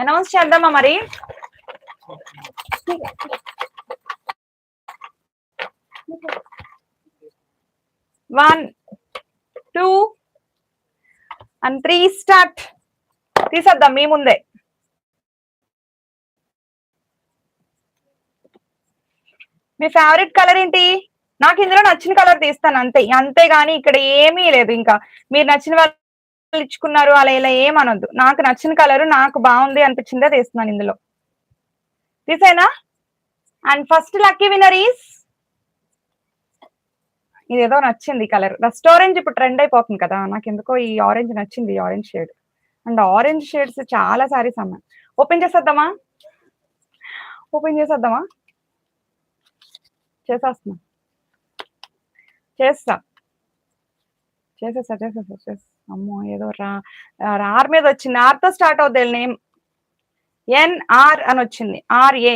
Announce చేద్దామా మరి? 1 2 and 3 start. తీసేద్దాం మీ ముందే. మీ ఫేవరెట్ కలర్ ఏంటి? నాకు ఇందులో నచ్చిన కలర్ తీస్తాను అంతే, అంతేగాని ఇక్కడ ఏమీ లేదు. ఇంకా మీరు నచ్చిన వాళ్ళు ఇచ్చుకున్నారు అలా ఇలా ఏమనొద్దు. నాకు నచ్చిన కలర్ నాకు బాగుంది అనిపించిందే తీస్తున్నాను ఇందులో. తీసేనా? And first lucky winner is, ఇదేదో నచ్చింది కలర్, రస్ట్ ఆరెంజ్ ఇప్పుడు ట్రెండ్ అయిపోతుంది కదా, నాకు ఎందుకో ఈ ఆరెంజ్ నచ్చింది, orange shade. And orange shades చాలా సారీస్ అమ్మాయి. ఓపెన్ చేసేద్దామా? ఓపెన్ చేసేద్దామా? చేసేస్తున్నా, చేస్తా, చేసేస్తా. అమ్మో ఏదో ఆర్ మీద వచ్చింది, ఆర్తో స్టార్ట్ అవుద్ది నేమ్, ఎన్ఆర్ అని వచ్చింది, ఆర్ఏ.